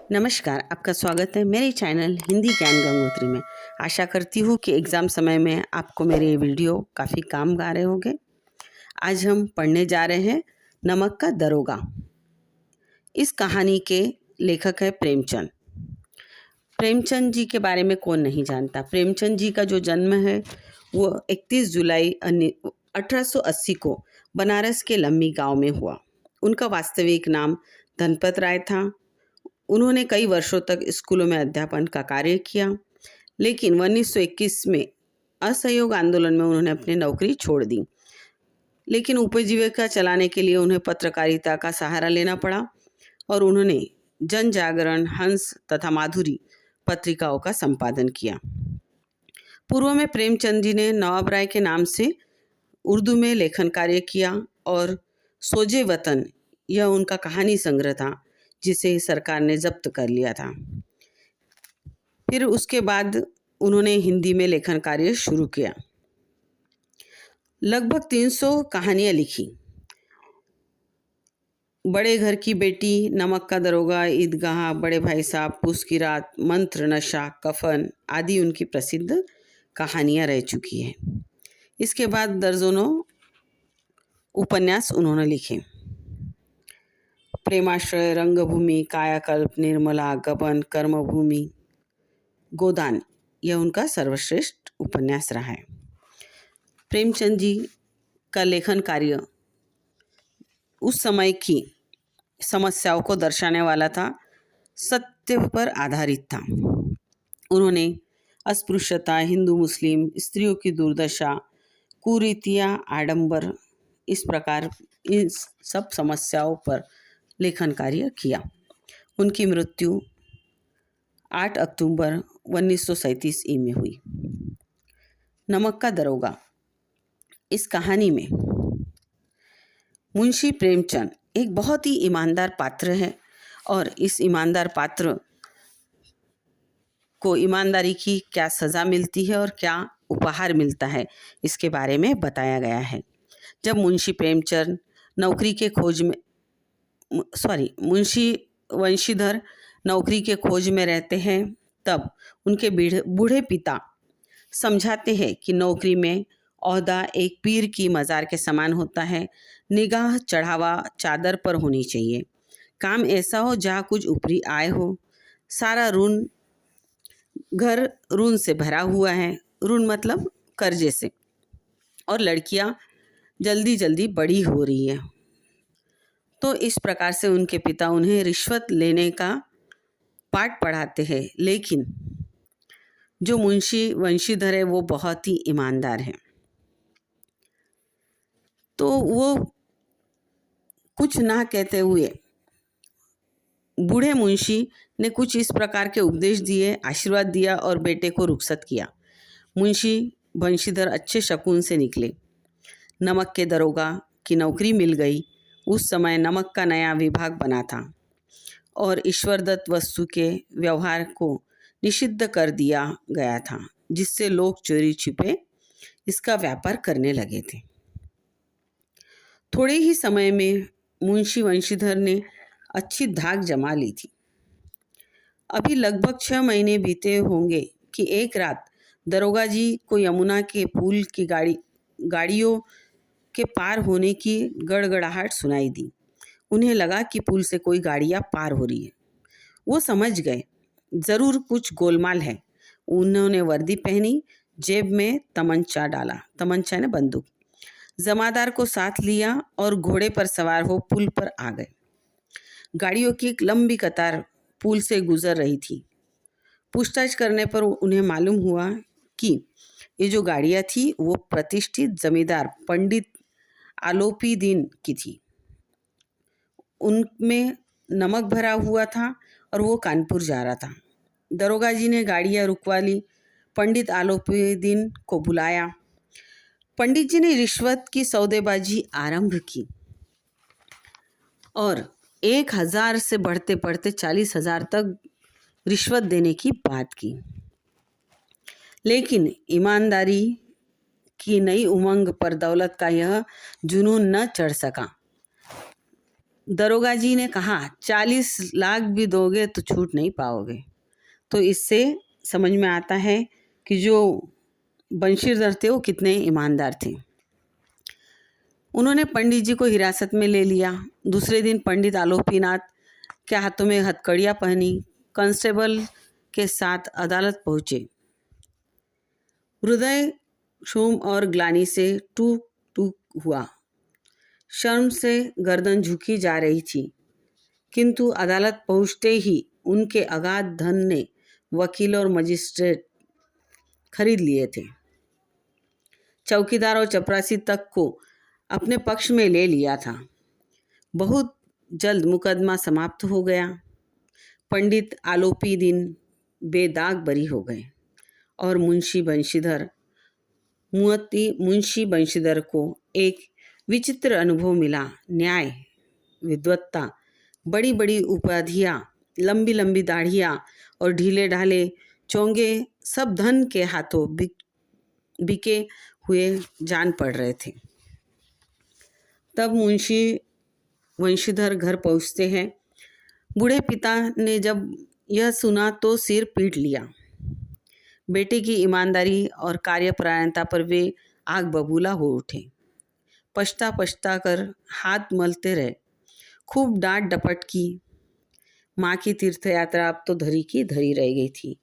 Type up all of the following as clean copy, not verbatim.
नमस्कार, आपका स्वागत है मेरे चैनल हिंदी ज्ञान गंगोत्री में। आशा करती हूँ कि एग्ज़ाम समय में आपको मेरे ये वीडियो काफ़ी काम आ रहे होंगे। आज हम पढ़ने जा रहे हैं नमक का दरोगा। इस कहानी के लेखक है प्रेमचंद। प्रेमचंद जी के बारे में कौन नहीं जानता। प्रेमचंद जी का जो जन्म है वो 31 जुलाई 1880 को बनारस के लम्मी गांव में हुआ। उनका वास्तविक नाम धनपत राय था। उन्होंने कई वर्षों तक स्कूलों में अध्यापन का कार्य किया, लेकिन 1921 में असहयोग आंदोलन में उन्होंने अपनी नौकरी छोड़ दी। लेकिन उपजीविका चलाने के लिए उन्हें पत्रकारिता का सहारा लेना पड़ा और उन्होंने जन जागरण, हंस तथा माधुरी पत्रिकाओं का संपादन किया। पूर्व में प्रेमचंद जी ने नवाब राय के नाम से उर्दू में लेखन कार्य किया और सोजे वतन यह उनका कहानी संग्रह था जिसे सरकार ने जब्त कर लिया था। फिर उसके बाद उन्होंने हिंदी में लेखन कार्य शुरू किया। लगभग 300 कहानियाँ लिखी। बड़े घर की बेटी, नमक का दरोगा, ईदगाह, बड़े भाई साहब, पूस की रात, मंत्र, नशा, कफन आदि उनकी प्रसिद्ध कहानियाँ रह चुकी हैं। इसके बाद दर्जनों उपन्यास उन्होंने लिखे। प्रेमाश्रय, रंगभूमि, कायाकल्प, निर्मला, गबन, कर्मभूमि, गोदान यह उनका सर्वश्रेष्ठ उपन्यास रहा है। प्रेमचंद जी का लेखन कार्य उस समय की समस्याओं को दर्शाने वाला था, सत्य पर आधारित था। उन्होंने अस्पृश्यता, हिंदू मुस्लिम, स्त्रियों की दुर्दशा, कुरीतियाँ, आडंबर, इस प्रकार इन सब समस्याओं पर लेखन कार्य किया। उनकी मृत्यु 8 अक्टूबर 1937 में हुई। नमक का दरोगा, इस कहानी में मुंशी प्रेमचंद एक बहुत ही ईमानदार पात्र है और इस ईमानदार पात्र को ईमानदारी की क्या सज़ा मिलती है और क्या उपहार मिलता है, इसके बारे में बताया गया है। जब मुंशी प्रेमचंद नौकरी के खोज में मुंशी वंशीधर नौकरी के खोज में रहते हैं, तब उनके बूढ़े पिता समझाते हैं कि नौकरी में ओहदा एक पीर की मज़ार के समान होता है। निगाह चढ़ावा चादर पर होनी चाहिए। काम ऐसा हो जहाँ कुछ ऊपरी आय हो। सारा घर ऋण से भरा हुआ है। ऋण मतलब कर्जे से। और लड़कियाँ जल्दी जल्दी बड़ी हो रही है। तो इस प्रकार से उनके पिता उन्हें रिश्वत लेने का पाठ पढ़ाते हैं। लेकिन जो मुंशी वंशीधर है वो बहुत ही ईमानदार है। तो वो कुछ ना कहते हुए बूढ़े मुंशी ने कुछ इस प्रकार के उपदेश दिए, आशीर्वाद दिया और बेटे को रुखसत किया। मुंशी वंशीधर अच्छे शकुन से निकले। नमक के दरोगा की नौकरी मिल गई। उस समय नमक का नया विभाग बना था और ईश्वरदत्त वस्तु के व्यवहार को निषिद्ध कर दिया गया था, जिससे लोग चोरी छिपे इसका व्यापार करने लगे थे। थोड़े ही समय में मुंशी वंशीधर ने अच्छी धाक जमा ली थी। अभी लगभग 6 महीने बीते होंगे कि एक रात दरोगा जी को यमुना के पुल की गाड़ियों के पार होने की गड़गड़ाहट सुनाई दी। उन्हें लगा कि पुल से कोई गाड़ियाँ पार हो रही है। वो समझ गए ज़रूर कुछ गोलमाल है। उन्होंने वर्दी पहनी, जेब में तमंचा डाला, तमंचा ने बंदूक, जमादार को साथ लिया और घोड़े पर सवार हो पुल पर आ गए। गाड़ियों की एक लंबी कतार पुल से गुजर रही थी। पूछताछ करने पर उन्हें मालूम हुआ कि ये जो गाड़ियाँ थी वो प्रतिष्ठित जमींदार पंडित आलोपीदीन की थी। उनमें नमक भरा हुआ था और वो कानपुर जा रहा था। दरोगा जी ने गाड़ियाँ रुकवा ली। पंडित आलोपीदीन को बुलाया। पंडित जी ने रिश्वत की सौदेबाजी आरंभ की और 1000 से बढ़ते बढ़ते 40,000 तक रिश्वत देने की बात की। लेकिन ईमानदारी की नई उमंग पर दौलत का यह जुनून न चढ़ सका। दरोगा जी ने कहा, 40 लाख भी दोगे तो छूट नहीं पाओगे। तो इससे समझ में आता है कि जो बंशीधर थे वो कितने ईमानदार थे। उन्होंने पंडित जी को हिरासत में ले लिया। दूसरे दिन पंडित आलोपीनाथ के हाथों में हथकड़ियाँ पहनी, कांस्टेबल के साथ अदालत पहुँचे। हृदय क्षोभ और ग्लानि से टूक टूक हुआ। शर्म से गर्दन झुकी जा रही थी, किंतु अदालत पहुँचते ही उनके अगाध धन ने वकील और मजिस्ट्रेट खरीद लिए थे। चौकीदार और चपरासी तक को अपने पक्ष में ले लिया था। बहुत जल्द मुकदमा समाप्त हो गया। पंडित आलोपी दिन बेदाग बरी हो गए और मुंशी बंशीधर को एक विचित्र अनुभव मिला। न्याय, विद्वत्ता, बड़ी बड़ी उपाधियाँ, लंबी लंबी दाढ़ियाँ और ढीले ढाले चोंगे सब धन के हाथों बिके हुए जान पड़ रहे थे। तब मुंशी वंशीधर घर पहुँचते हैं। बूढ़े पिता ने जब यह सुना तो सिर पीट लिया। बेटे की ईमानदारी और कार्यपरायणता पर वे आग बबूला हो उठे। पछता कर हाथ मलते रहे। खूब डांट डपट की। माँ की तीर्थ यात्रा अब तो धरी की धरी रह गई थी।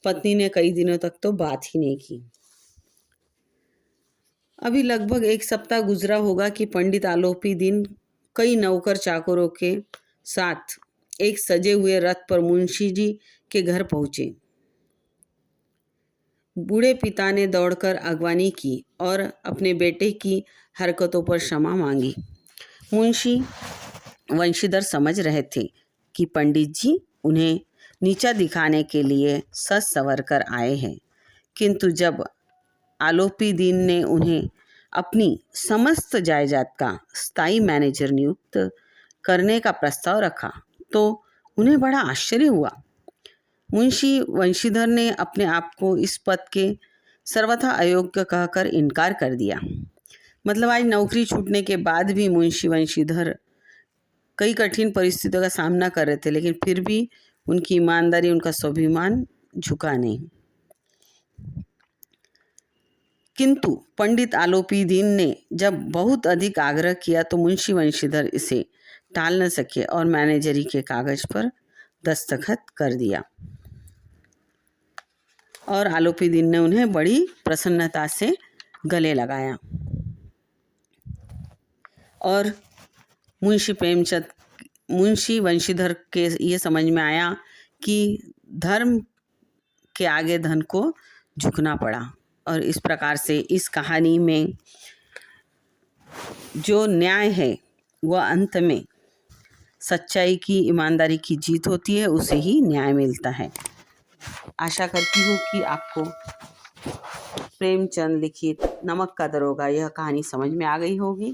पत्नी ने कई दिनों तक तो बात ही नहीं की। अभी लगभग 1 सप्ताह गुजरा होगा कि पंडित आलोपी दिन कई नौकर चाकरों के साथ एक सजे हुए रथ पर मुंशी जी के घर पहुँचे। बूढ़े पिता ने दौड़कर अगवानी की और अपने बेटे की हरकतों पर क्षमा मांगी। मुंशी वंशीधर समझ रहे थे कि पंडित जी उन्हें नीचा दिखाने के लिए सच संवर कर आए हैं, किंतु जब आलोपी दीन ने उन्हें अपनी समस्त जायदाद का स्थायी मैनेजर नियुक्त करने का प्रस्ताव रखा तो उन्हें बड़ा आश्चर्य हुआ। मुंशी वंशीधर ने अपने आप को इस पद के सर्वथा अयोग्य कहकर इनकार कर दिया। मतलब आज नौकरी छूटने के बाद भी मुंशी वंशीधर कई कठिन परिस्थितियों का सामना कर रहे थे, लेकिन फिर भी उनकी ईमानदारी, उनका स्वाभिमान झुका नहीं। किंतु पंडित आलोपी दीन ने जब बहुत अधिक आग्रह किया तो मुंशी वंशीधर इसे टाल न सके और मैनेजरी के कागज पर दस्तखत कर दिया और आलोपी दीन ने उन्हें बड़ी प्रसन्नता से गले लगाया। और मुंशी वंशीधर के ये समझ में आया कि धर्म के आगे धन को झुकना पड़ा। और इस प्रकार से इस कहानी में जो न्याय है वह अंत में सच्चाई की, ईमानदारी की जीत होती है, उसे ही न्याय मिलता है। आशा करती हूँ कि आपको प्रेमचंद लिखित नमक का दरोगा यह कहानी समझ में आ गई होगी।